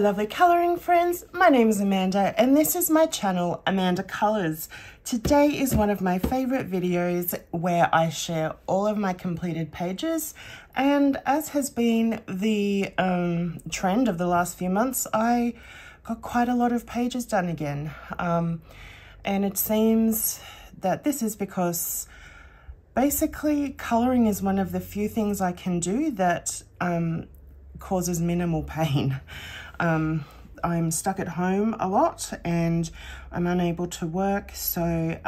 lovely colouring friends, my name is Amanda and this is my channel Amanda Colours. Today is one of my favourite videos where I share all of my completed pages, and as has been the trend of the last few months, I got quite a lot of pages done again, and it seems that this is because basically colouring is one of the few things I can do that causes minimal pain. I'm stuck at home a lot and I'm unable to work, so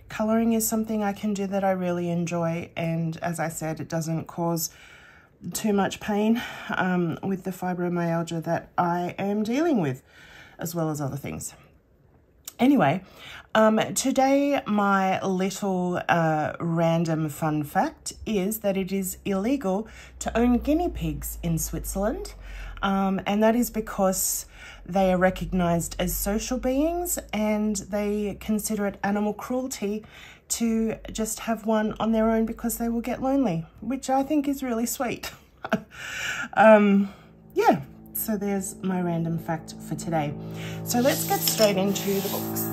colouring is something I can do that I really enjoy, and as I said, it doesn't cause too much pain with the fibromyalgia that I am dealing with, as well as other things. Anyway, today my little random fun fact is that it is illegal to own guinea pigs in Switzerland, and that is because they are recognised as social beings and they consider it animal cruelty to just have one on their own because they will get lonely, which I think is really sweet. Yeah. So there's my random fact for today. So let's get straight into the books.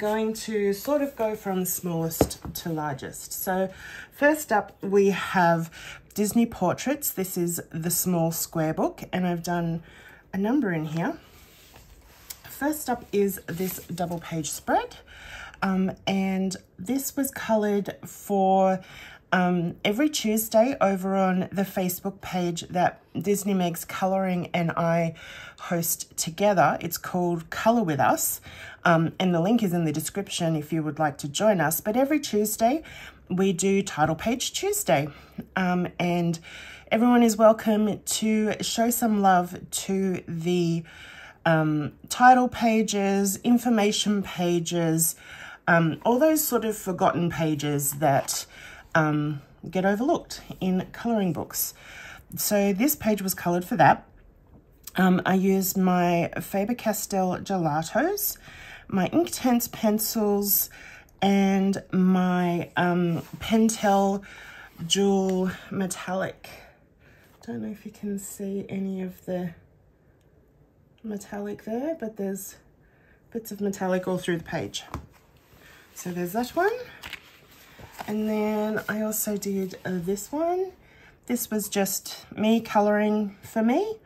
going to sort of go from smallest to largest. So first up, we have Disney Portraits. This is the small square book, and I've done a number in here. First up is this double page spread, and this was colored for every Tuesday over on the Facebook page that Disney Meg's Coloring and I host together. It's called Color With Us, and the link is in the description if you would like to join us. But every Tuesday we do Title Page Tuesday, and everyone is welcome to show some love to the title pages, information pages, all those sort of forgotten pages that get overlooked in colouring books. So this page was coloured for that. I used my Faber-Castell Gelatos, my Inktense pencils, and my Pentel Jewel Metallic. Don't know if you can see any of the metallic there, but there's bits of metallic all through the page. So there's that one. And then I also did this one. This was just me colouring for me.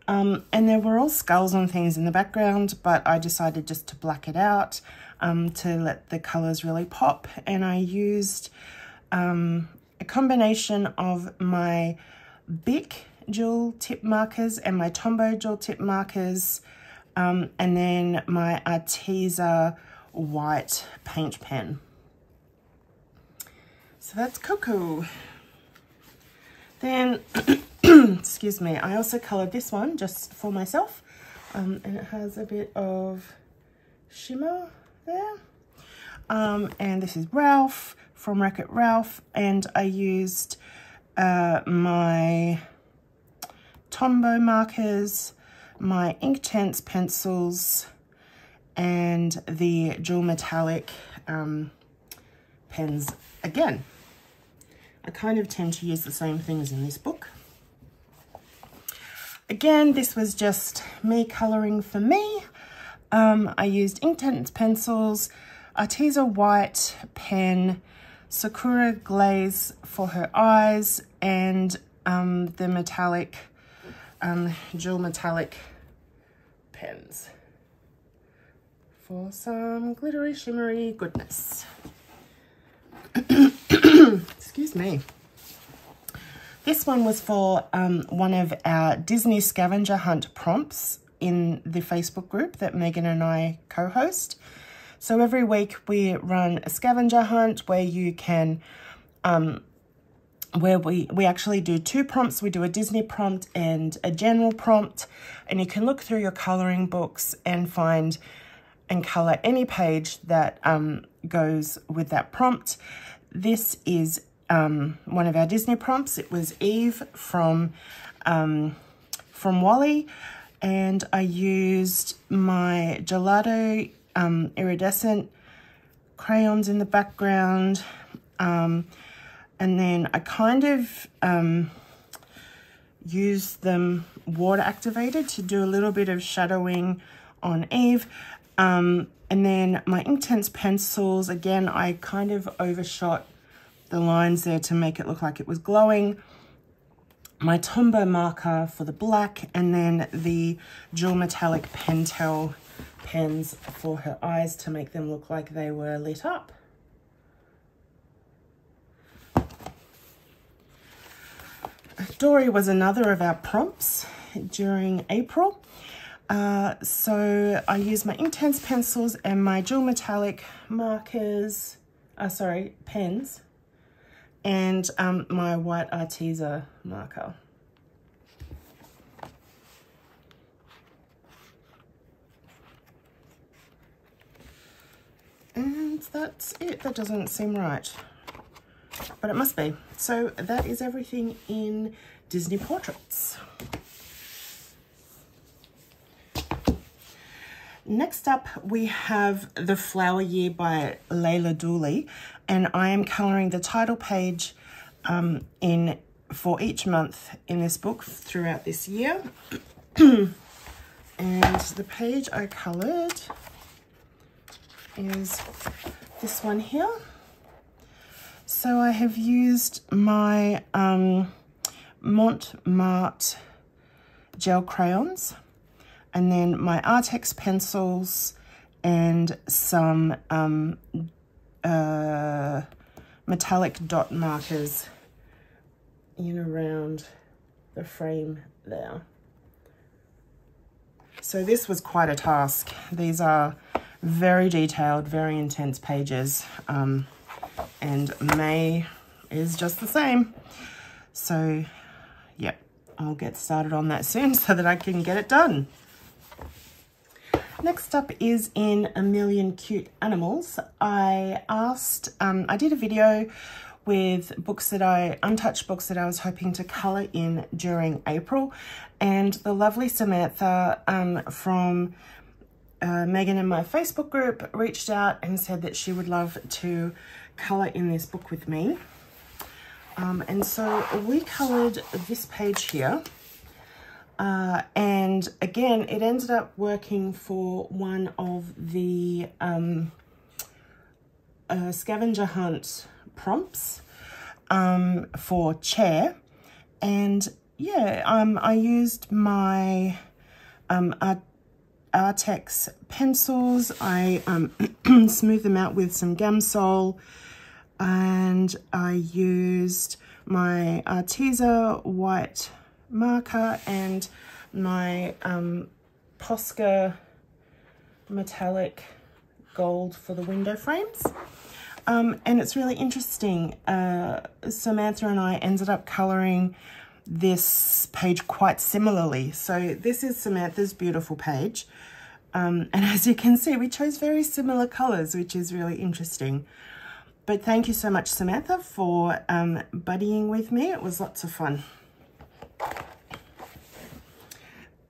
And there were all skulls and things in the background, but I decided just to black it out to let the colours really pop. And I used a combination of my Bic jewel tip markers and my Tombow jewel tip markers, and then my Arteza white paint pen. So that's Coco. Then, excuse me, I also coloured this one just for myself, and it has a bit of shimmer there. And this is Ralph from Wreck-It Ralph, and I used my Tombow markers, my Inktense pencils, and the Jewel Metallic pens again. I kind of tend to use the same things in this book. Again, this was just me colouring for me. I used Inktense pencils, Arteza white pen, Sakura glaze for her eyes, and the metallic, Jewel Metallic pens for some glittery, shimmery goodness. Excuse me. This one was for one of our Disney scavenger hunt prompts in the Facebook group that Megan and I co-host. So every week we run a scavenger hunt where you can, where we actually do two prompts. We do a Disney prompt and a general prompt, and you can look through your colouring books and find and colour any page that goes with that prompt. This is one of our Disney prompts. It was Eve from Wally, and I used my Gelato iridescent crayons in the background, and then I kind of used them water activated to do a little bit of shadowing on Eve. And then my Inktense pencils, again, I kind of overshot the lines there to make it look like it was glowing. My Tombow marker for the black, and then the Jewel Metallic Pentel pens for her eyes to make them look like they were lit up. Dory was another of our prompts during April. So I used my Inktense pencils and my Jewel Metallic markers, pens, and my white Arteza marker. And that's it. That doesn't seem right, but it must be. So that is everything in Disney Portraits. Next up, we have The Flower Year by Layla Dooley, and I am colouring the title page for each month in this book throughout this year. And the page I coloured is this one here. So I have used my Montmartre gel crayons, and then my Artex pencils, and some metallic dot markers in around the frame there. So this was quite a task. These are very detailed, very intense pages, and May is just the same. So yeah, I'll get started on that soon so that I can get it done. Next up is in A Million Cute Animals. I did a video with untouched books that I was hoping to colour in during April, and the lovely Samantha from Megan in my Facebook group reached out and said that she would love to colour in this book with me. And so we coloured this page here. And again, it ended up working for one of the scavenger hunt prompts for chair. And yeah, I used my Artex pencils. I smoothed them out with some Gamsol, and I used my Arteza white marker and my Posca metallic gold for the window frames. And it's really interesting. Samantha and I ended up colouring this page quite similarly. So this is Samantha's beautiful page. And as you can see, we chose very similar colours, which is really interesting. But thank you so much, Samantha, for buddying with me. It was lots of fun.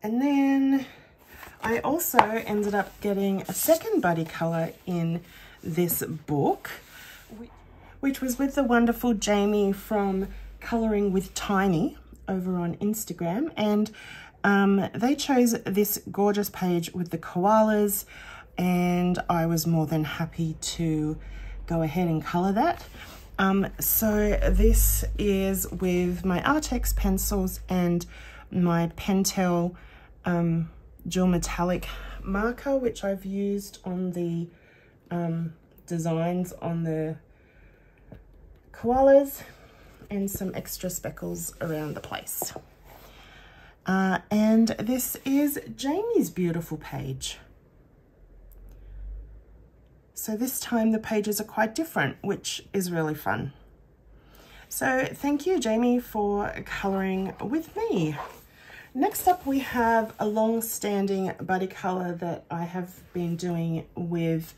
And then I also ended up getting a second buddy colour in this book, which was with the wonderful Jamie from Colouring with Tiny over on Instagram. And they chose this gorgeous page with the koalas, and I was more than happy to go ahead and colour that. So this is with my Artex pencils and my Pentel dual metallic marker, which I've used on the designs on the koalas, and some extra speckles around the place. And this is Jamie's beautiful page. So this time the pages are quite different, which is really fun. So thank you, Jamie, for colouring with me. Next up, we have a long-standing buddy colour that I have been doing with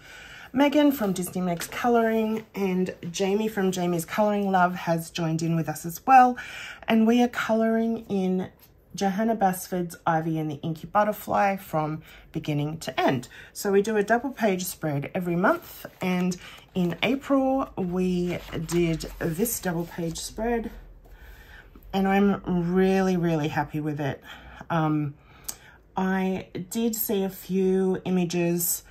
Megan from Disney Meg's Colouring, and Jamie from Jamie's Colouring Love has joined in with us as well. And we are colouring in Johanna Basford's Ivy and the Inky Butterfly from beginning to end. So we do a double page spread every month, and in April we did this double page spread, and I'm really, really happy with it. I did see a few images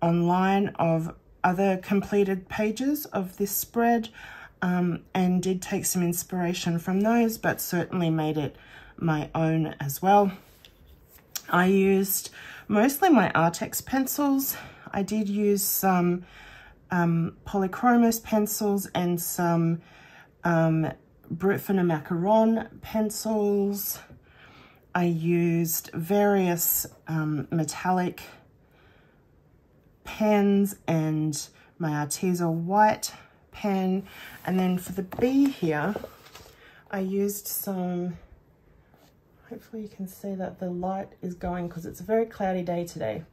online of other completed pages of this spread, and did take some inspiration from those, but certainly made it my own as well. I used mostly my Artex pencils. I did use some polychromos pencils and some Brutfiner Macaron pencils. I used various metallic pens and my Arteza white pen. And then for the bee here, I used some, hopefully you can see that the light is going because it's a very cloudy day today.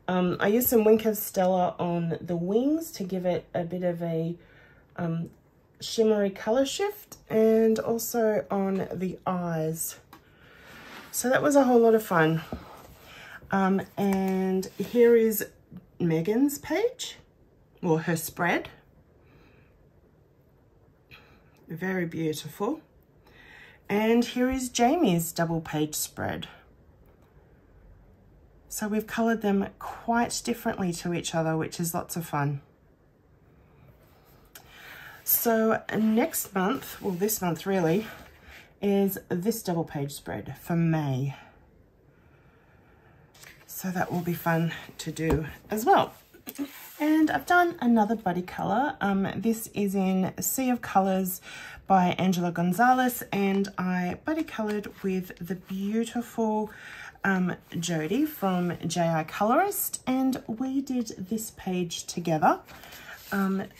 I used some Wink of Stella on the wings to give it a bit of a shimmery colour shift, and also on the eyes. So that was a whole lot of fun. And here is Megan's page, or her spread. Very beautiful. And here is Jamie's double page spread. So we've coloured them quite differently to each other, which is lots of fun. So next month, well this month really, is this double page spread for May. So that will be fun to do as well. And I've done another buddy colour. This is in Sea of Colours by Angela Gonzalez, and I buddy coloured with the beautiful Jody from JI Colorist, and we did this page together.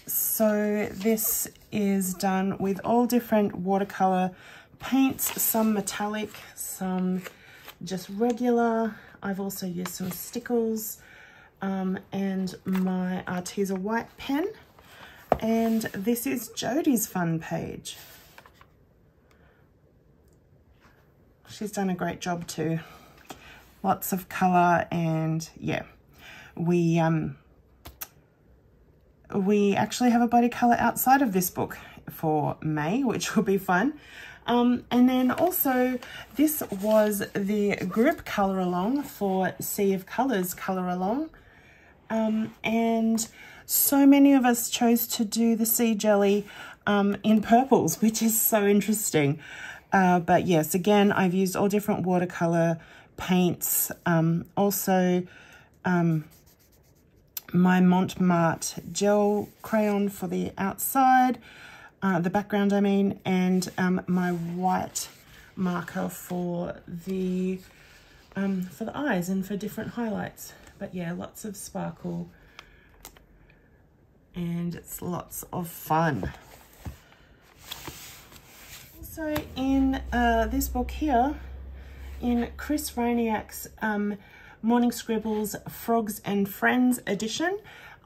So this is done with all different watercolour paints, some metallic, some just regular. I've also used some stickles and my Arteza white pen. And this is Jody's fun page. She's done a great job too. Lots of colour, and yeah, we actually have a buddy colour outside of this book for May, which will be fun. And then also this was the group colour along for Sea of Colours colour along. And so many of us chose to do the sea jelly in purples, which is so interesting. But yes, again, I've used all different watercolour paints. Also my Montmartre gel crayon for the outside, the background I mean, and my white marker for the eyes and for different highlights. But yeah, lots of sparkle, and it's lots of fun. So in this book here, in Chris Roniak's Morning Scribbles Frogs and Friends edition,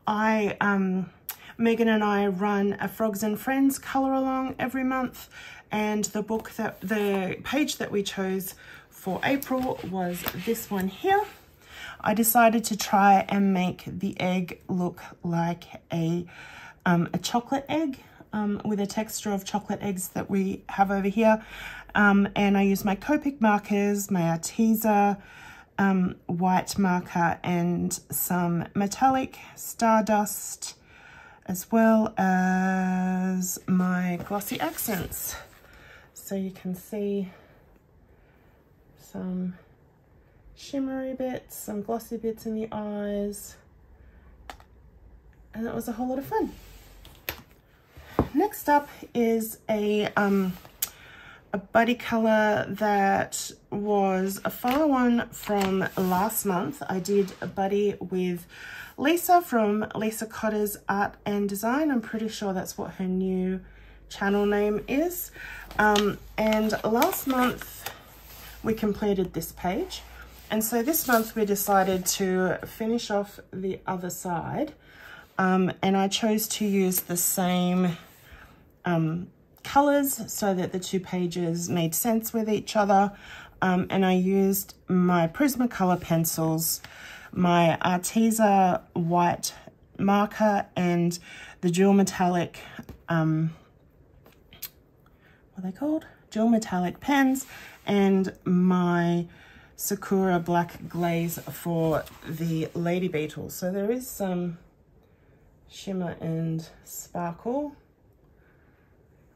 Megan and I run a Frogs and Friends colour along every month, and the page that we chose for April was this one here. I decided to try and make the egg look like a chocolate egg with a texture of chocolate eggs that we have over here. And I used my Copic markers, my Arteza white marker, and some metallic Stardust, as well as my glossy accents. So you can see some shimmery bits, some glossy bits in the eyes, and that was a whole lot of fun. Next up is a buddy colour that was a follow-on from last month. I did a buddy with Lisa from Lisa Cotter's Art and Design. I'm pretty sure that's what her new channel name is. And last month we completed this page. And so this month we decided to finish off the other side. And I chose to use the same colours so that the two pages made sense with each other. And I used my Prismacolor pencils, my Arteza white marker, and the dual metallic, what are they called? Dual metallic pens, and my Sakura black glaze for the Lady Beetle. So there is some shimmer and sparkle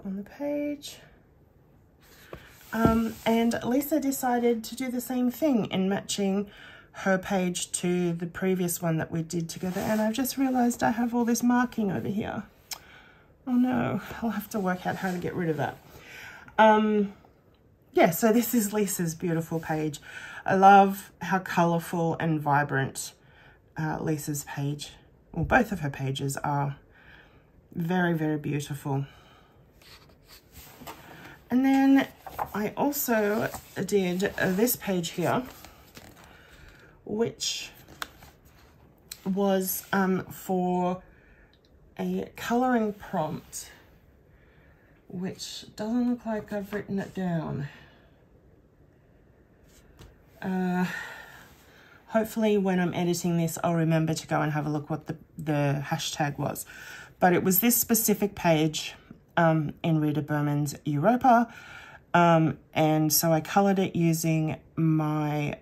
on the page. And Lisa decided to do the same thing in matching her page to the previous one that we did together, and I've just realized I have all this marking over here. Oh no, I'll have to work out how to get rid of that. Yeah, so this is Lisa's beautiful page. I love how colourful and vibrant Lisa's page, well, both of her pages are. Very, very beautiful. And then I also did this page here, which was for a colouring prompt, which doesn't look like I've written it down. Hopefully when I'm editing this, I'll remember to go and have a look what the hashtag was. But it was this specific page in Rita Berman's Europa. And so I coloured it using my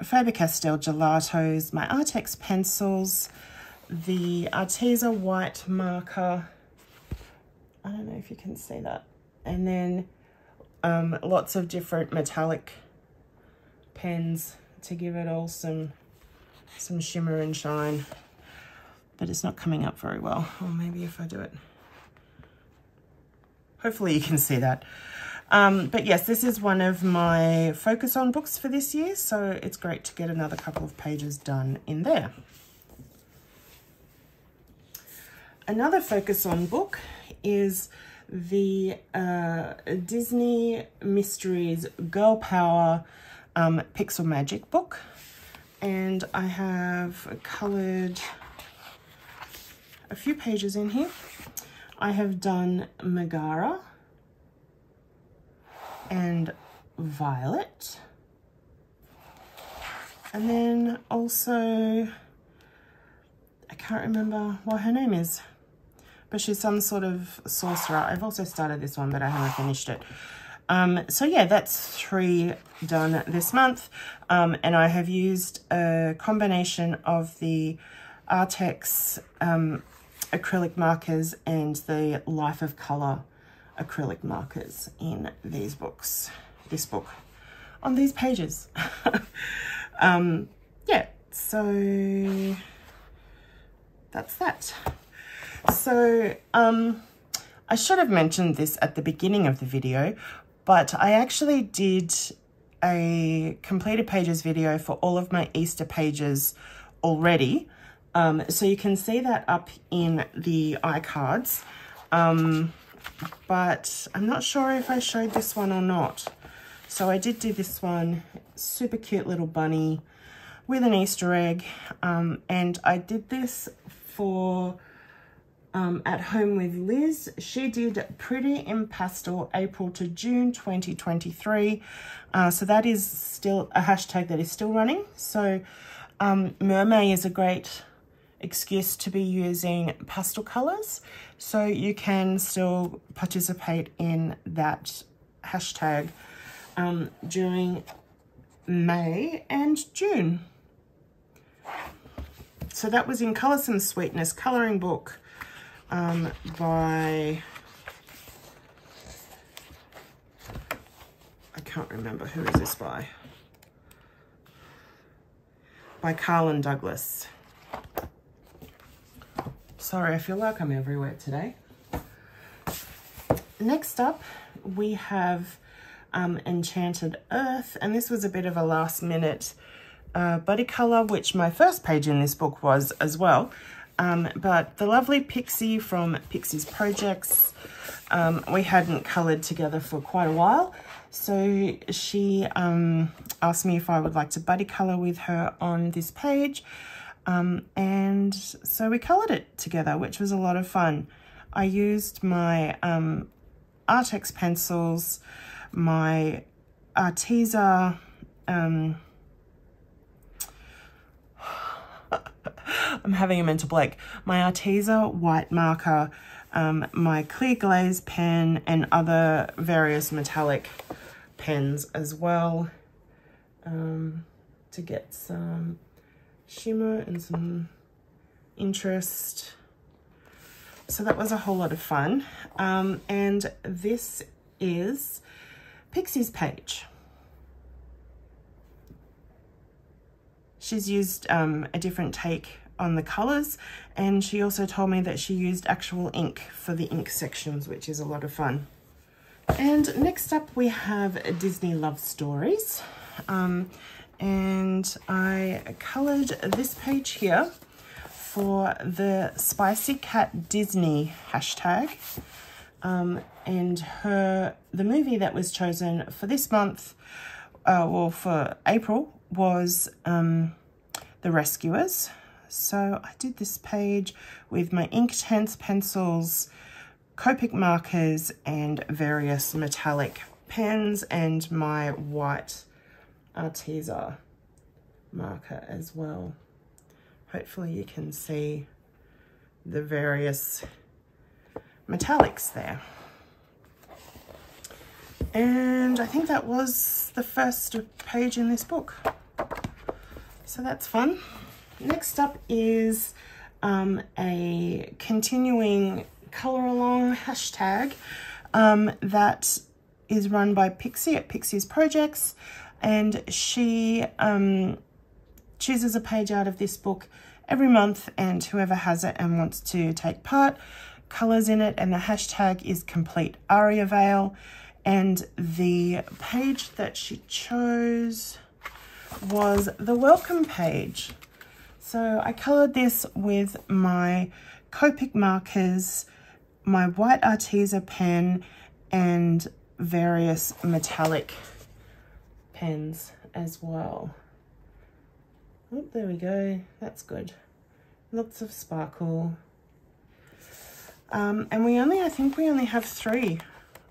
Faber-Castell Gelatos, my Artex pencils, the Arteza white marker. I don't know if you can see that. And then lots of different metallic pens to give it all some shimmer and shine. But it's not coming up very well. Or maybe if I do it. Hopefully you can see that. But yes, this is one of my focus on books for this year, so it's great to get another couple of pages done in there. Another focus on book is the Disney Mysteries Girl Power Pixel Magic book. And I have coloured a few pages in here. I have done Megara and Violet. And then also, I can't remember what her name is, but she's some sort of sorcerer. I've also started this one, but I haven't finished it. So yeah, that's 3 done this month. And I have used a combination of the Artex acrylic markers and the Life of Colour acrylic markers in these books, this book, on these pages. Yeah, so that's that. So I should have mentioned this at the beginning of the video, but I actually did a completed pages video for all of my Easter pages already. So you can see that up in the iCards. But I'm not sure if I showed this one or not. So I did do this one, super cute little bunny with an Easter egg. And I did this for At Home with Liz. She did Pretty in Pastel April to June 2023. So that is still a hashtag that is still running. So Mermaid is a great excuse to be using pastel colours, so you can still participate in that hashtag during May and June. So that was in Colour Some Sweetness colouring book by, I can't remember, who is this by Karlon Douglas. Sorry, I feel like I'm everywhere today. Next up, we have Enchanted Earth, and this was a bit of a last minute buddy colour, which my first page in this book was as well. But the lovely Pixie from Pixie's Projects, we hadn't coloured together for quite a while, so she asked me if I would like to buddy colour with her on this page. And so we coloured it together, which was a lot of fun. I used my Artex pencils, my Arteza, I'm having a mental blank, my Arteza white marker, my clear glaze pen, and other various metallic pens as well, to get some shimmer and some interest. So that was a whole lot of fun. And this is Pixie's page. She's used a different take on the colours, and she also told me that she used actual ink for the ink sections, which is a lot of fun. And next up we have Disney Love Stories. And I coloured this page here for the Spicy Cat Disney hashtag. And the movie that was chosen for this month, well, for April, was The Rescuers. So I did this page with my Inktense pencils, Copic markers, and various metallic pens, and my white Arteza marker as well. Hopefully you can see the various metallics there. And I think that was the first page in this book. So that's fun. Next up is a continuing color along hashtag that is run by Pixie at Pixie's Projects, and she chooses a page out of this book every month, and whoever has it and wants to take part colors in it, and the hashtag is Complete Aria Veil. And the page that she chose was the welcome page. So I colored this with my Copic markers, my white Arteza pen, and various metallic pens as well. Oh, there we go. That's good. Lots of sparkle. And I think we only have 3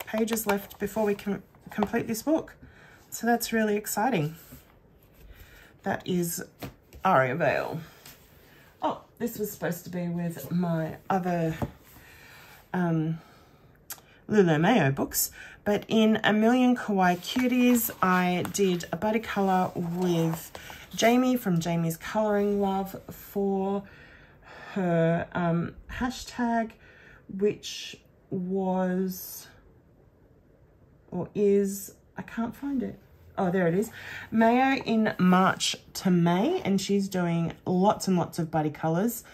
pages left before we can complete this book. So that's really exciting. That is Aria Veil. Oh, this was supposed to be with my other Lulu Mayo books, but in A Million Kawaii Cuties, I did a buddy colour with Jamie from Jamie's Colouring Love for her hashtag, which was, or is, I can't find it. Oh, there it is. Mayo in March to May, and she's doing lots and lots of buddy colours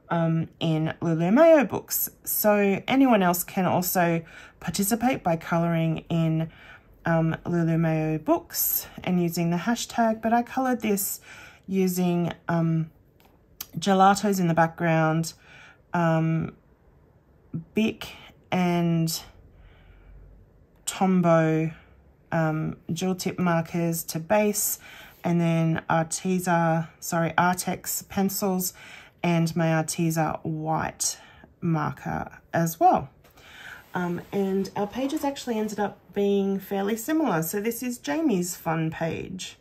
in Lulu Mayo books. So anyone else can also participate by colouring in Lulu Mayo books and using the hashtag, but I coloured this using gelatos in the background, Bic and Tombow jewel tip markers to base, and then Artex pencils and my Arteza white marker as well. And our pages actually ended up being fairly similar. So this is Jamie's fun page.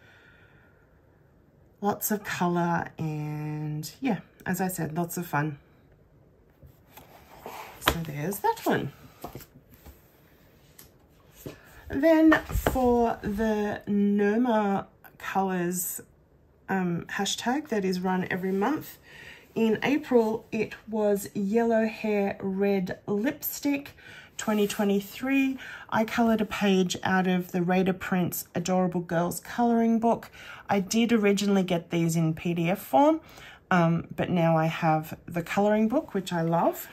Lots of colour and, yeah, as I said, lots of fun. So there's that one. Then for the Nurma colours hashtag that is run every month, in April it was Yellow Hair Red Lipstick 2023. I coloured a page out of the Raider Prince Adorable Girls colouring book. I did originally get these in PDF form, but now I have the colouring book, which I love.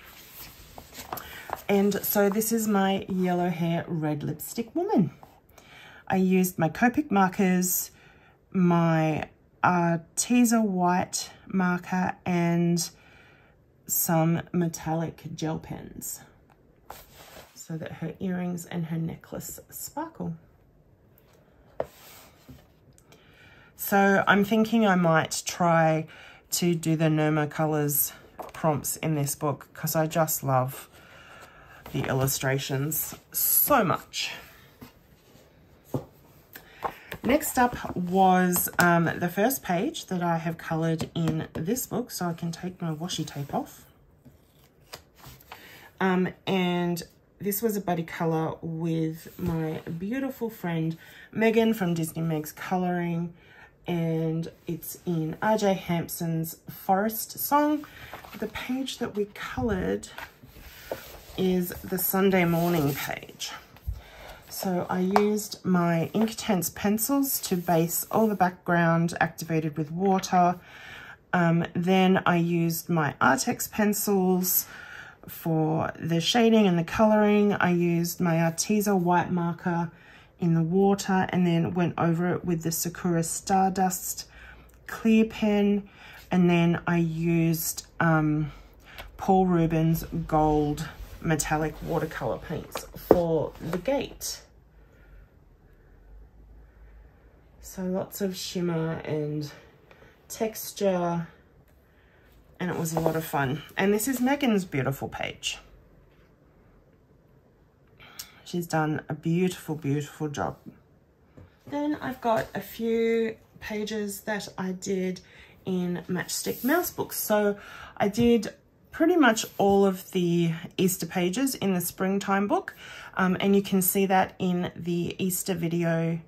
And so this is my Yellow Hair Red Lipstick woman. I used my Copic markers, my Arteza white marker, and some metallic gel pens so that her earrings and her necklace sparkle. So I'm thinking I might try to do the Nurma colours prompts in this book because I just love the illustrations so much. Next up was the first page that I have coloured in this book, so I can take my washi tape off. And this was a buddy colour with my beautiful friend Megan from Disney Meg's Colouring, and it's in RJ Hampson's Forest Song. The page that we coloured is the Sunday morning page. So I used my Inktense pencils to base all the background activated with water. Then I used my Artex pencils for the shading and the colouring. I used my Arteza white marker in the water and then went over it with the Sakura Stardust clear pen. And then I used Paul Rubens gold metallic watercolor paints for the gate. So lots of shimmer and texture, and it was a lot of fun. And this is Megan's beautiful page. She's done a beautiful, beautiful job. Then I've got a few pages that I did in Matchstick Mouse books. So I did pretty much all of the Easter pages in the springtime book, and you can see that in the Easter video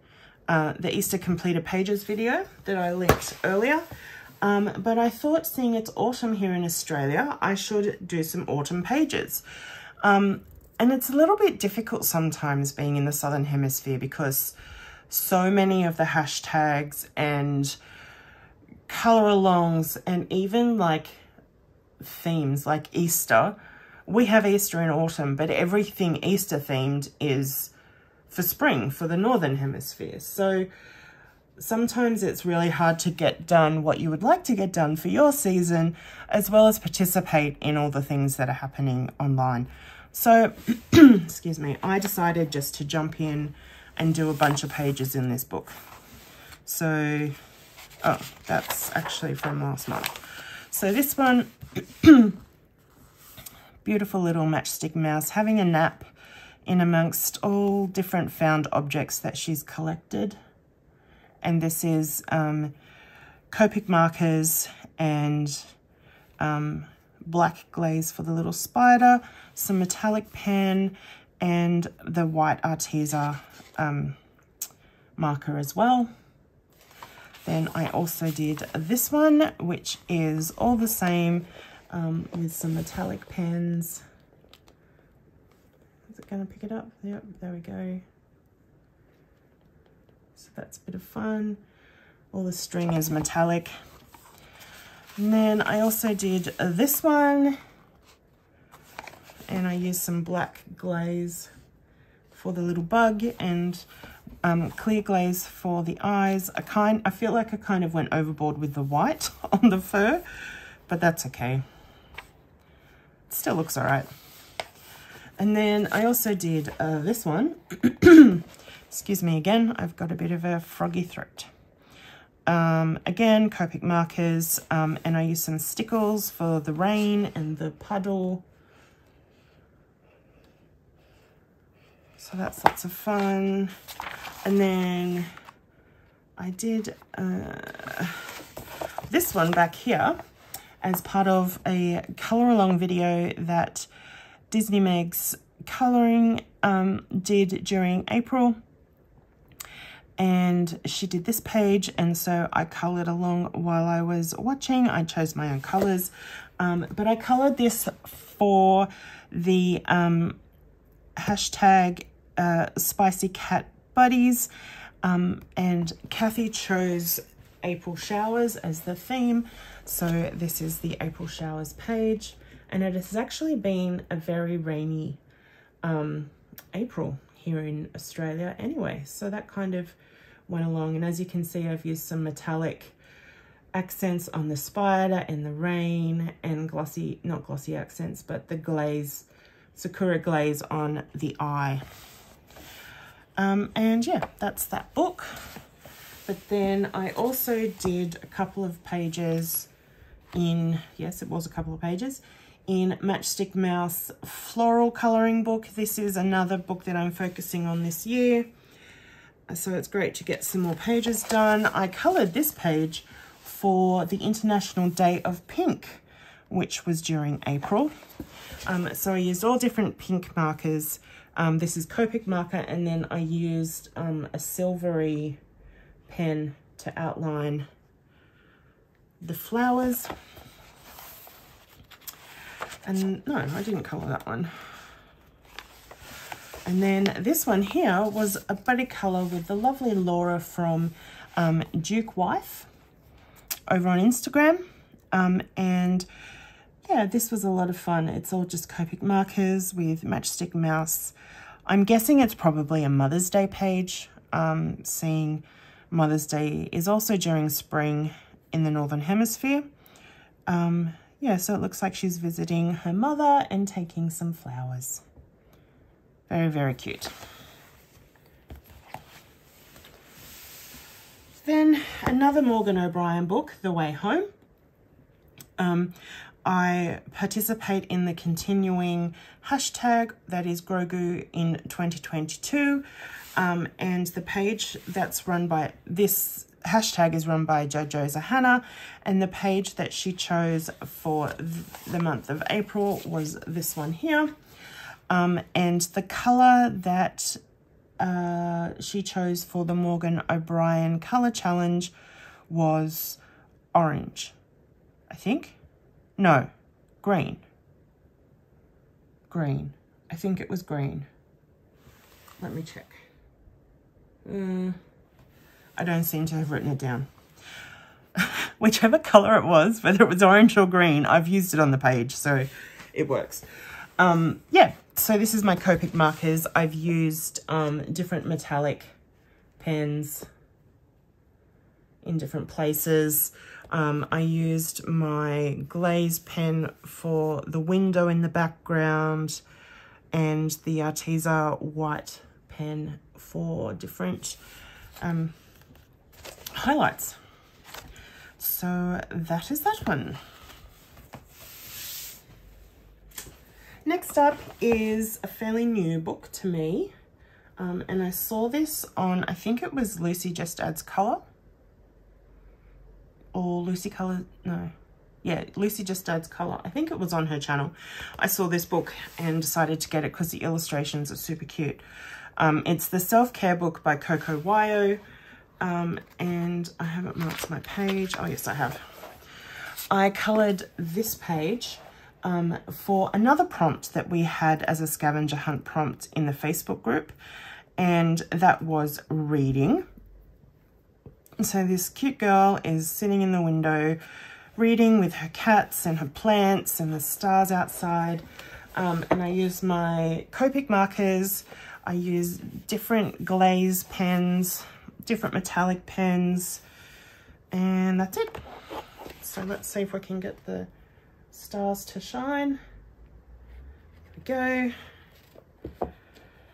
the Easter completed pages video that I linked earlier. But I thought, seeing it's autumn here in Australia, I should do some autumn pages. And it's a little bit difficult sometimes being in the Southern Hemisphere, because so many of the hashtags and color alongs and even like themes like Easter, we have Easter in autumn, but everything Easter themed is for spring for the Northern Hemisphere. So sometimes it's really hard to get done what you would like to get done for your season, as well as participate in all the things that are happening online. So, excuse me, I decided just to jump in and do a bunch of pages in this book. So, oh, that's actually from last month. So this one, beautiful little matchstick mouse having a nap in amongst all different found objects that she's collected. And this is Copic markers and black glaze for the little spider, some metallic pen, and the white Arteza marker as well. Then I also did this one, which is all the same with some metallic pens. Is it going to pick it up? Yep, there we go. So that's a bit of fun. All the string is metallic. And then I also did this one, and I used some black glaze for the little bug and clear glaze for the eyes. I feel like I kind of went overboard with the white on the fur, but that's okay. It still looks all right. And then I also did this one. Excuse me again, I've got a bit of a froggy throat. Again, Copic markers, and I used some stickles for the rain and the puddle. So that's lots of fun. And then I did this one back here as part of a color along video that Disney Meg's Colouring did during April. And she did this page, and so I coloured along while I was watching. I chose my own colours, but I coloured this for the hashtag Spicy Cat Buddies, and Cathy chose April showers as the theme. So this is the April showers page, and it has actually been a very rainy April here in Australia anyway, so that kind of went along. And as you can see, I've used some metallic accents on the spider and the rain, and glossy, not glossy accents, but the glaze, Sakura glaze on the eye. And yeah, that's that book. But then I also did a couple of pages in, yes, it was a couple of pages, in Matchstick Mouse Floral Colouring Book. This is another book that I'm focusing on this year, so it's great to get some more pages done. I coloured this page for the International Day of Pink, which was during April. So I used all different pink markers. This is Copic marker, and then I used a silvery pen to outline the flowers. And no, I didn't colour that one. And then this one here was a buddy colour with the lovely Lora from Duke Wife over on Instagram. And yeah, this was a lot of fun. It's all just Copic markers with Matchstick Mouse. I'm guessing it's probably a Mother's Day page, seeing Mother's Day is also during spring in the Northern Hemisphere. Yeah, so it looks like she's visiting her mother and taking some flowers. Very, very cute. Then another Morgan O'Brien book, The Way Home. I participate in the continuing hashtag that is Grogu in 2022. And the page that's run by this hashtag is run by Johanna, and the page that she chose for the month of April was this one here. And the color that she chose for the Morgan O'Brien colour challenge was orange, I think. No, green. Green. I think it was green. Let me check. I don't seem to have written it down. Whichever colour it was, whether it was orange or green, I've used it on the page, so it works. Yeah, so this is my Copic markers. I've used different metallic pens in different places. I used my glaze pen for the window in the background and the Arteza white pen for different highlights. So that is that one. Next up is a fairly new book to me. And I saw this on, I think it was Lucy Just Adds Colour. Or Lucy Colour, no. Yeah, Lucy Just Adds Colour. I think it was on her channel. I saw this book and decided to get it because the illustrations are super cute. It's the self-care book by Coco Wyo. And I haven't marked my page. Oh, yes, I have. I coloured this page for another prompt that we had as a scavenger hunt prompt in the Facebook group. And that was reading. So this cute girl is sitting in the window reading with her cats and her plants and the stars outside. And I use my Copic markers. I use different glaze pens, different metallic pens, and that's it. So let's see if we can get the stars to shine. There we go.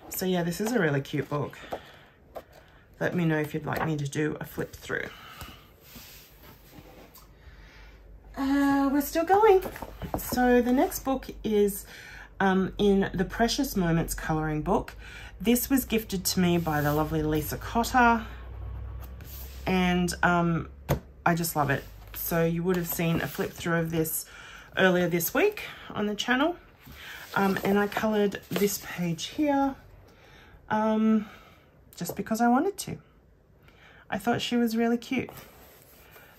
So yeah, this is a really cute book. Let me know if you'd like me to do a flip through. We're still going. So the next book is in the Precious Moments colouring book. This was gifted to me by the lovely Lisa Cotter, and I just love it. So you would have seen a flip through of this earlier this week on the channel. And I coloured this page here just because I wanted to. I thought she was really cute.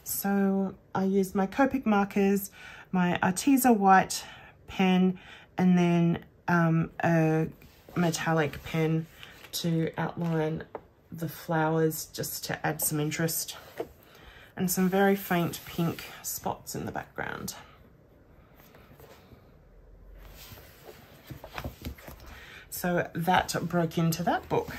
So I used my Copic markers, my Arteza white pen, and then a metallic pen to outline the flowers just to add some interest, and some very faint pink spots in the background. So that broke into that book.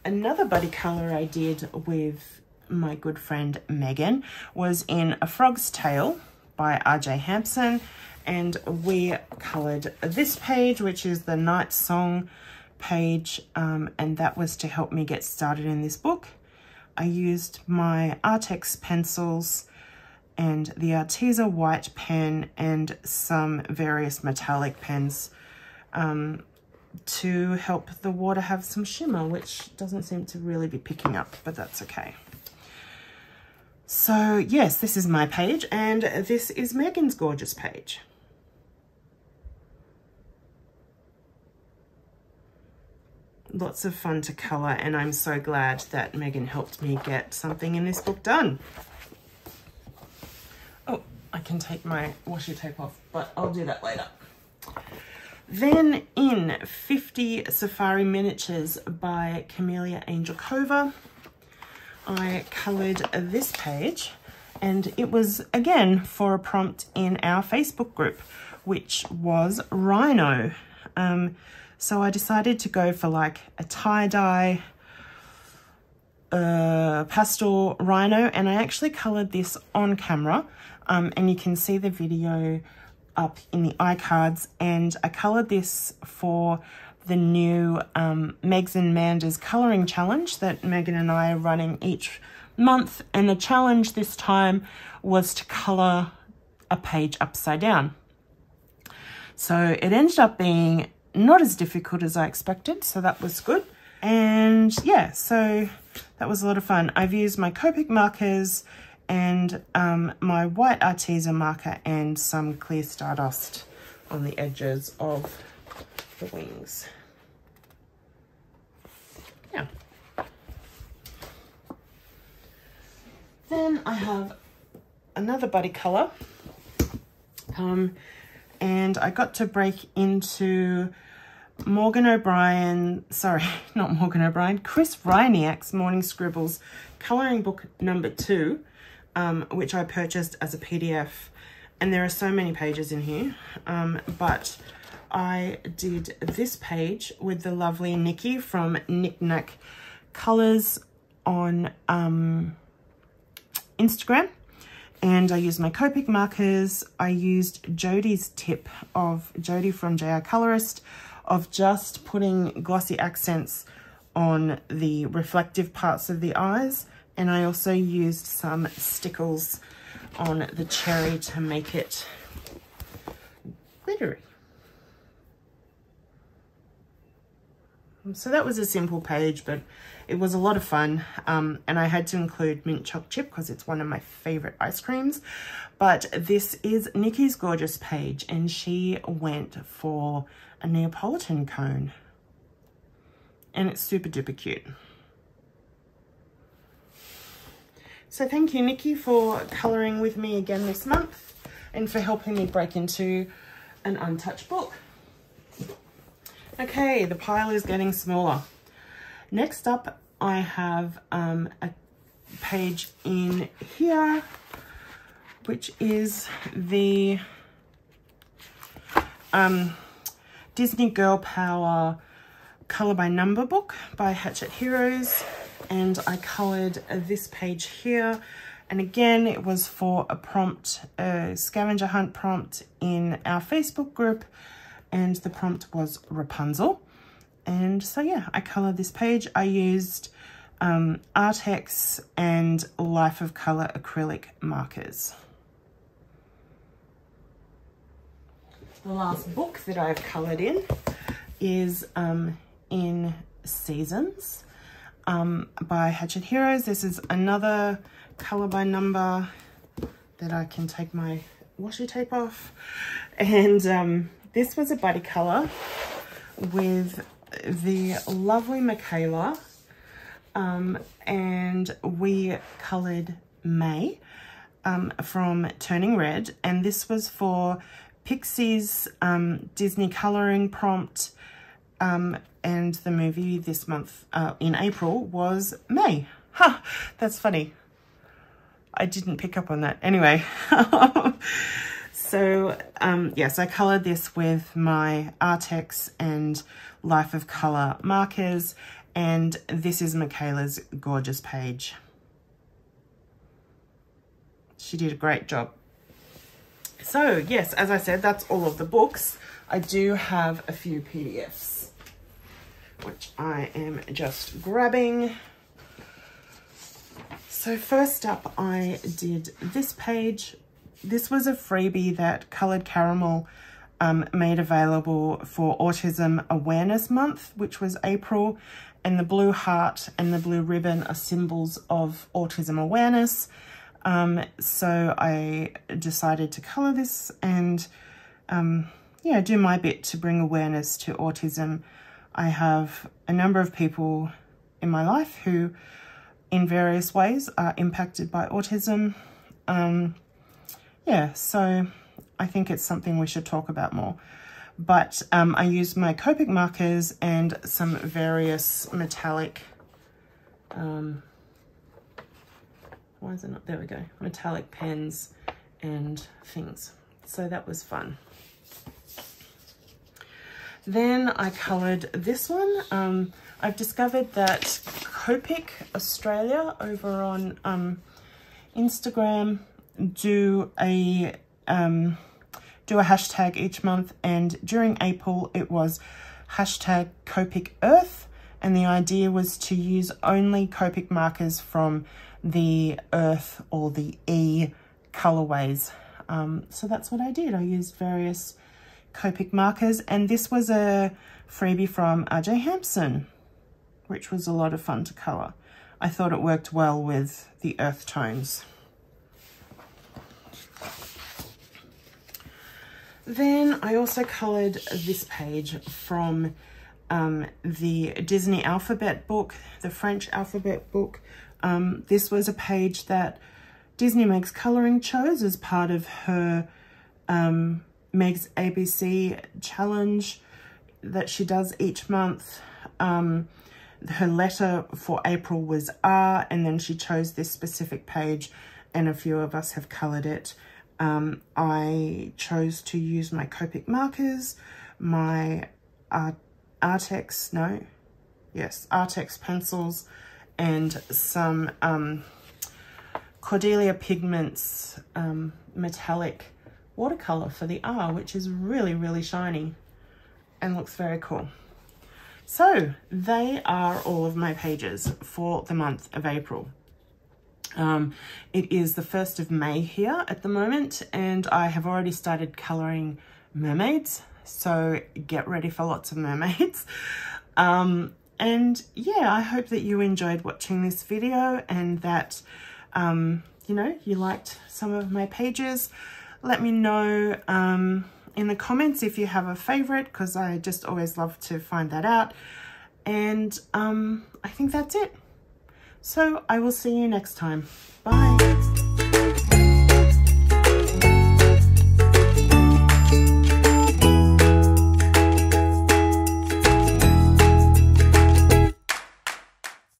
Another buddy colour I did with my good friend Megan was in A Frog's Tale by R.J. Hampson, and we coloured this page, which is the Night Song page, and that was to help me get started in this book. I used my Artex pencils and the Arteza white pen and some various metallic pens to help the water have some shimmer, which doesn't seem to really be picking up, but that's okay. So yes, this is my page, and this is Megan's gorgeous page. Lots of fun to colour, and I'm so glad that Megan helped me get something in this book done. Oh, I can take my washi tape off, but I'll do that later. Then in 50 Safari Miniatures by Camellia Angelkova, I coloured this page, and it was again for a prompt in our Facebook group, which was Rhino. So I decided to go for like a tie-dye pastel rhino, and I actually coloured this on camera, and you can see the video up in the iCards, and I coloured this for the new Megs and Manda's colouring challenge that Megan and I are running each month, and the challenge this time was to colour a page upside down. So it ended up being not as difficult as I expected, so that was good. And yeah, so that was a lot of fun. I've used my Copic markers and my white Arteza marker and some clear Stardust on the edges of the wings. Yeah. Then I have another buddy colour. And I got to break into Chris Reiniak's Morning Scribbles colouring book number 2, which I purchased as a PDF. And there are so many pages in here, but I did this page with the lovely Nicky from Knick-Knack Colours on Instagram. And I used my Copic markers. I used Jody's tip of Jody from JR Colorist of just putting glossy accents on the reflective parts of the eyes. And I also used some stickles on the cherry to make it glittery. So that was a simple page, but it was a lot of fun. And I had to include mint choc chip because it's one of my favorite ice creams. But this is Nicky's gorgeous page, and she went for a Neapolitan cone. And it's super duper cute. So thank you, Nicky, for colouring with me again this month and for helping me break into an untouched book. Okay, the pile is getting smaller. Next up, I have a page in here, which is the Disney Girl Power Colour by Number book by Hatchet Heroes. And I coloured this page here. And again, it was for a prompt, a scavenger hunt prompt in our Facebook group. And the prompt was Rapunzel. And so yeah, I coloured this page. I used Artex and Life of Colour acrylic markers. The last book that I've coloured in is in Seasons by Hatchet Heroes. This is another colour by number that I can take my washi tape off. And this was a buddy colour with the lovely Michaela, and we coloured May from Turning Red, and this was for Pixie's Disney colouring prompt, and the movie this month in April was May. Ha! That's funny. I didn't pick up on that. Anyway. So, yes, I coloured this with my Artex and Life of Colour markers, and this is Michaela's gorgeous page. She did a great job. So, yes, as I said, that's all of the books. I do have a few PDFs, which I am just grabbing. So first up, I did this page. This was a freebie that Coloured Caramel made available for Autism Awareness Month, which was April, and the blue heart and the blue ribbon are symbols of autism awareness. So I decided to colour this and yeah, do my bit to bring awareness to autism. I have a number of people in my life who in various ways are impacted by autism. Yeah, so I think it's something we should talk about more. But I used my Copic markers and some various metallic, why is it not, there we go, metallic pens and things. So that was fun. Then I coloured this one. I've discovered that Copic Australia over on Instagram do a hashtag each month, and during April it was hashtag Copic Earth, and the idea was to use only Copic markers from the Earth or the E colorways. So that's what I did. I used various Copic markers, and this was a freebie from RJ Hampson, which was a lot of fun to colour. I thought it worked well with the earth tones. Then I also coloured this page from the Disney alphabet book, the French alphabet book. This was a page that Disney Meg's Colouring chose as part of her Meg's ABC challenge that she does each month. Her letter for April was R, and then she chose this specific page, and a few of us have coloured it. I chose to use my Copic markers, my Artex pencils, and some Cordelia Pigments metallic watercolour for the R, which is really, really shiny and looks very cool. So they are all of my pages for the month of April. It is the 1st of May here at the moment, and I have already started colouring mermaids, so get ready for lots of mermaids. And yeah, I hope that you enjoyed watching this video and that you know, you liked some of my pages. Let me know in the comments if you have a favorite, because I just always love to find that out. And I think that's it. So I will see you next time. Bye.